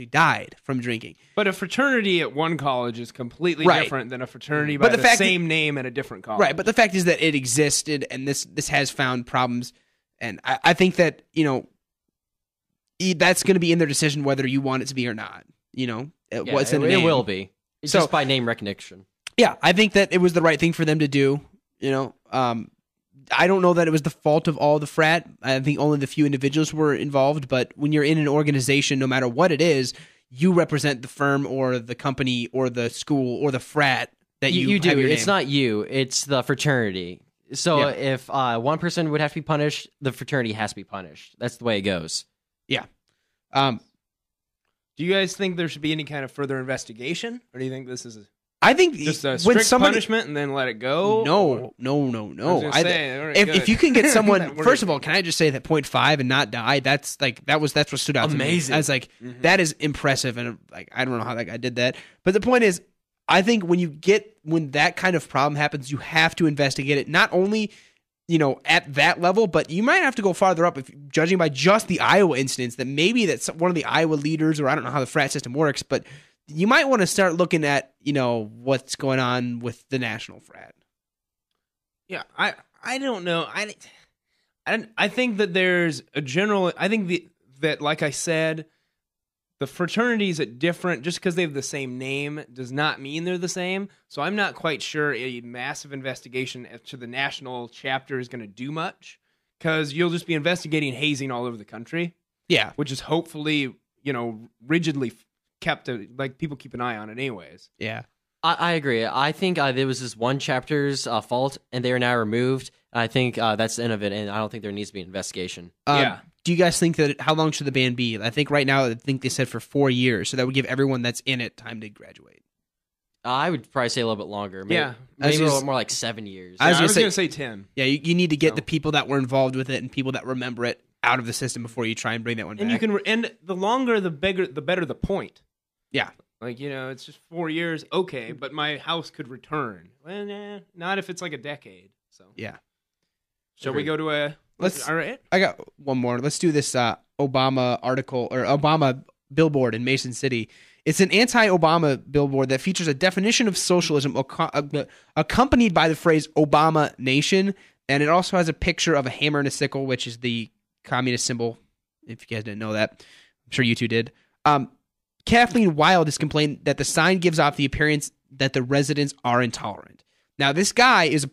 died from drinking. But a fraternity at one college is completely different than a fraternity by the same name at a different college. Right, but the fact is that it existed, and this has found problems, and I think that, that's going to be in their decision whether you want it to be or not. What's in the name. It will be. It's just by name recognition. Yeah, I think that it was the right thing for them to do. I don't know that it was the fault of all the frat. I think only the few individuals were involved. But when you're in an organization, no matter what it is, you represent the firm or the company or the school or the frat that you do. It's not you. It's the fraternity. So if one person would have to be punished, the fraternity has to be punished. That's the way it goes. Yeah. Do you guys think there should be any kind of further investigation, or do you think this is I think just a strict punishment and then let it go? No. If you can get someone, first of all, can I just say that 0.5 and not die? That's what stood out to me. I was like, that is impressive, and I don't know how that guy did that. But the point is, I think when that kind of problem happens, you have to investigate it. Not only at that level, but you might have to go farther up, if judging by just the Iowa instance, that maybe that's one of the Iowa leaders, or I don't know how the frat system works, but you might want to start looking at, what's going on with the national frat. Yeah, I don't know. I think that there's a general, I think that, like I said, the fraternities at different, just because they have the same name does not mean they're the same. So I'm not quite sure a massive investigation to the national chapter is going to do much, because you'll just be investigating hazing all over the country. Yeah. Which is hopefully, rigidly kept, like people keep an eye on it anyways. Yeah. I agree. I think there was this one chapter's fault, and they are now removed. I think that's the end of it, and I don't think there needs to be an investigation. Do you guys think that, how long should the ban be? I think right now, they said for 4 years, so that would give everyone that's in it time to graduate. I would probably say a little bit longer. Maybe a little more like 7 years. I was going to say 10. Yeah, you need to get the people that were involved with it and people that remember it out of the system before you try and bring that one back. And the longer, the better the point. Yeah. Like, it's just 4 years, okay, but my house could return. Well, not if it's like a decade. So yeah. Shall we go to a... all right. I got one more. Let's do this Obama article, or Obama billboard in Mason City. It's an anti-Obama billboard that features a definition of socialism accompanied by the phrase Obama Nation, and it also has a picture of a hammer and a sickle, which is the communist symbol, if you guys didn't know that. I'm sure you two did. Kathleen Wild has complained that the sign gives off the appearance that the residents are intolerant. Now, this guy is a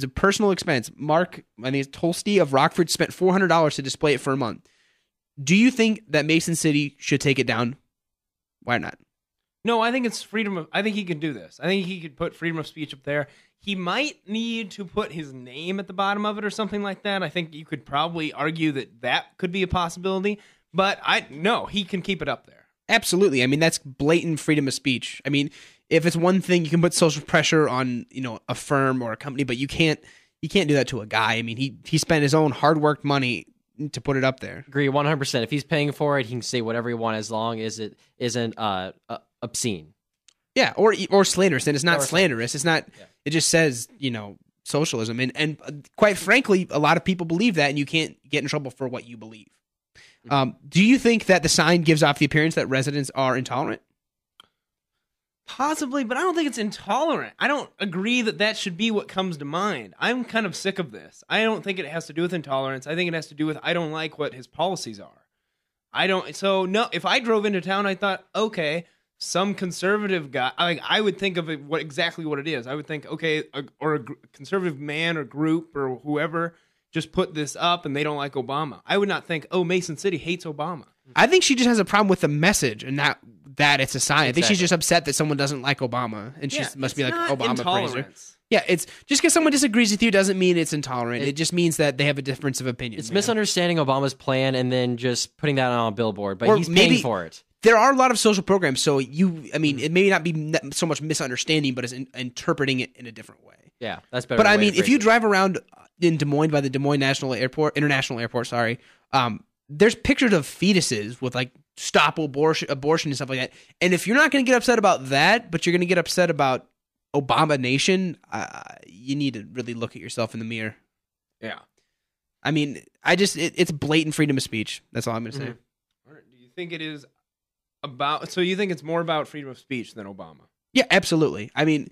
personal expense. Mark, Tolsty of Rockford spent $400 to display it for a month. Do you think that Mason City should take it down? Why not? No, I think it's I think he can do this. I think he could put freedom of speech up there. He might need to put his name at the bottom of it or something like that. I think you could probably argue that could be a possibility. But he can keep it up there. Absolutely. That's blatant freedom of speech. If it's one thing, you can put social pressure on, a firm or a company, but you can't do that to a guy. He spent his own hard-worked money to put it up there. Agree 100%. If he's paying for it, he can say whatever he wants as long as it isn't obscene. Yeah, or slanderous. And it's not slanderous. It's not. Yeah. It just says, socialism. And quite frankly, a lot of people believe that, and you can't get in trouble for what you believe. Do you think that the sign gives off the appearance that residents are intolerant? Possibly, but I don't think it's intolerant. I don't agree that should be what comes to mind. I'm kind of sick of this. I don't think it has to do with intolerance. I think it has to do with I don't like what his policies are. If I drove into town, I thought, okay, some conservative guy, I would think of it exactly what it is. I would think, okay, a conservative man or group or whoever just put this up and they don't like Obama. I would not think, Mason City hates Obama. I think she just has a problem with the message and not that it's a sign. Exactly. I think she's just upset that someone doesn't like Obama, and she must be like Obama praiser. Yeah, it's just because someone disagrees with you doesn't mean it's intolerant. It just means that they have a difference of opinion. It's misunderstanding Obama's plan and then just putting that on a billboard, but he's paying for it. There are a lot of social programs, so it may not be so much misunderstanding, but it's interpreting it in a different way. Yeah, that's better. But if you drive around in Des Moines by the Des Moines International Airport, there's pictures of fetuses with stop abortion and stuff like that. And if you're not going to get upset about that, but you're going to get upset about Obama Nation, you need to really look at yourself in the mirror. Yeah. It's blatant freedom of speech. That's all I'm going to say. All right. Do you think it is So you think it's more about freedom of speech than Obama? Yeah, absolutely. I mean,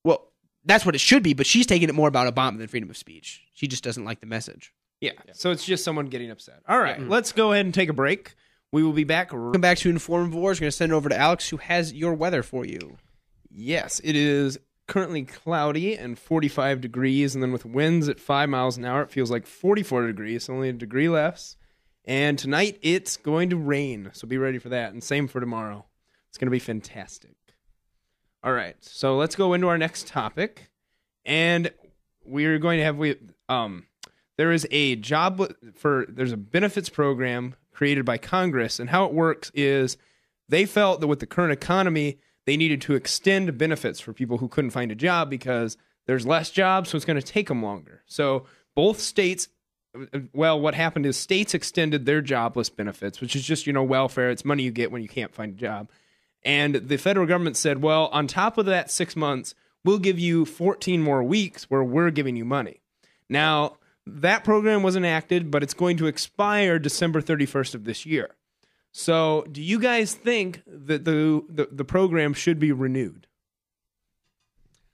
well, that's what it should be, but she's taking it more about Obama than freedom of speech. She just doesn't like the message. Yeah. So it's just someone getting upset. All right, let's go ahead and take a break. We will be back. Welcome back to Informavores. We're going to send it over to Alex, who has your weather for you. Yes, it is currently cloudy and 45 degrees, and then with winds at 5 miles an hour, it feels like 44 degrees, so only a degree less. And tonight, it's going to rain, so be ready for that. And same for tomorrow. It's going to be fantastic. All right, so let's go into our next topic. And we're going to have... there is a there's a benefits program created by Congress, and how it works is they felt that with the current economy, they needed to extend benefits for people who couldn't find a job because there's less jobs, so it's going to take them longer. So both states, well, what happened is states extended their jobless benefits, which is just, welfare. It's money you get when you can't find a job. And the federal government said, well, on top of that 6 months, we'll give you 14 more weeks where we're giving you money. Now, that program was enacted, but it's going to expire December 31st of this year. So do you guys think that the program should be renewed?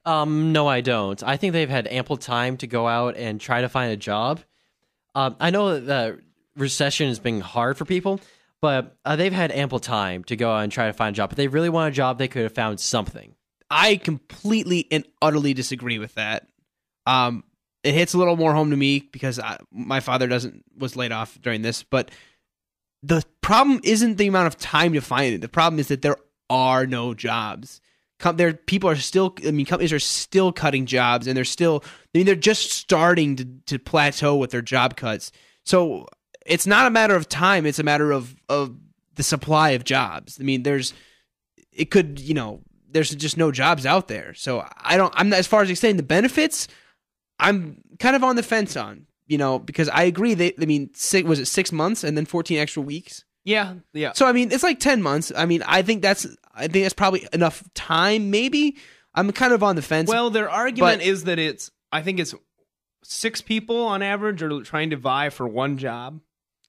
No, I don't. I think they've had ample time to go out and try to find a job. I know that the recession has been hard for people, but they've had ample time to go out and try to find a job. If they really want a job, they could have found something. I completely and utterly disagree with that. It hits a little more home to me because my father was laid off during this, but the problem isn't the amount of time to find it. The problem is that there are no jobs. Companies are still cutting jobs, and they're just starting to plateau with their job cuts. So it's not a matter of time; it's a matter of the supply of jobs. I mean, there's just no jobs out there. So I'm not, as far as extending the benefits, I'm kind of on the fence on, because I agree. Was it 6 months and then 14 extra weeks? Yeah. So it's like 10 months. I think that's probably enough time. Maybe I'm kind of on the fence. Well, their argument is that it's 6 people on average are trying to vie for one job.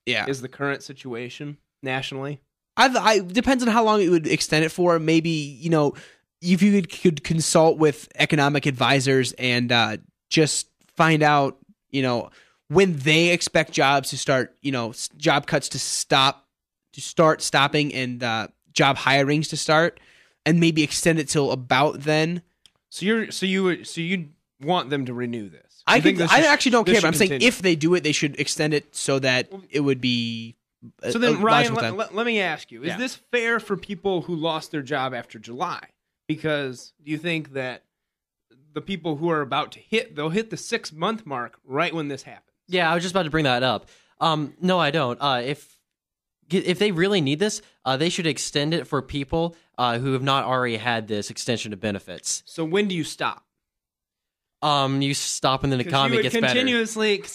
Yeah, is the current situation nationally. I depends on how long it would extend it for. Maybe if you could consult with economic advisors and just find out when they expect jobs to start, job cuts to start stopping and job hirings to start, and maybe extend it till about then. So you want them to renew this? I actually don't care, but I'm saying if they do it, they should extend it so that it would be. So then, Ryan, let me ask you: is this fair for people who lost their job after July? Because do you think that the people who are about to they'll hit the 6 month mark right when this happens? Yeah, I was just about to bring that up. No, I don't. If they really need this, they should extend it for people who have not already had this extension of benefits. So when do you stop? You stop and then the economy gets continuously, better.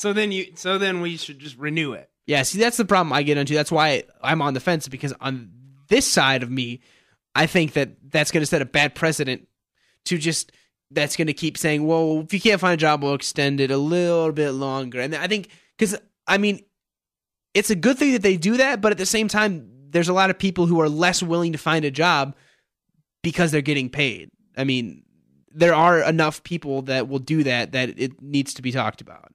So then we should just renew it. Yeah, see, that's the problem I get into. That's why I'm on the fence, because on this side of me, I think that's going to set a bad precedent that's going to keep saying, well, if you can't find a job, we'll extend it a little bit longer. And I think, because, it's a good thing that they do that, but at the same time, there's a lot of people who are less willing to find a job because they're getting paid. There are enough people that will do that it needs to be talked about.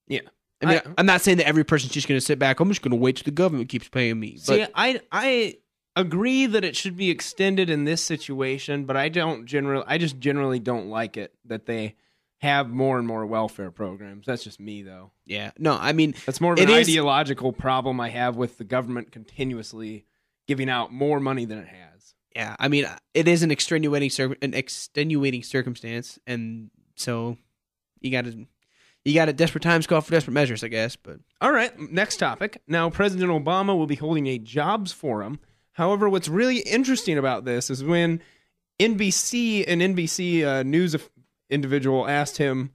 Yeah. I'm not saying that every person's just going to sit back. I'm just going to wait till the government keeps paying me. See, I agree that it should be extended in this situation, but I just generally don't like it that they have more and more welfare programs. That's just me, though. Yeah. No, that's more of an ideological problem I have with the government continuously giving out more money than it has. Yeah, it is an extenuating circumstance, and so you got to desperate times call for desperate measures, I guess. But all right, next topic. Now, President Obama will be holding a jobs forum. However, what's really interesting about this is when an NBC news individual asked him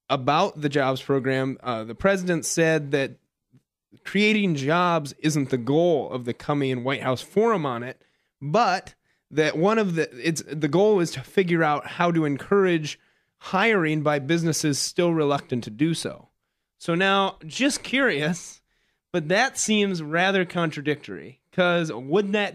about the jobs program, the president said that creating jobs isn't the goal of the coming White House forum on it, but that the goal is to figure out how to encourage hiring by businesses still reluctant to do so. So now, just curious, but that seems rather contradictory, Because wouldn't that not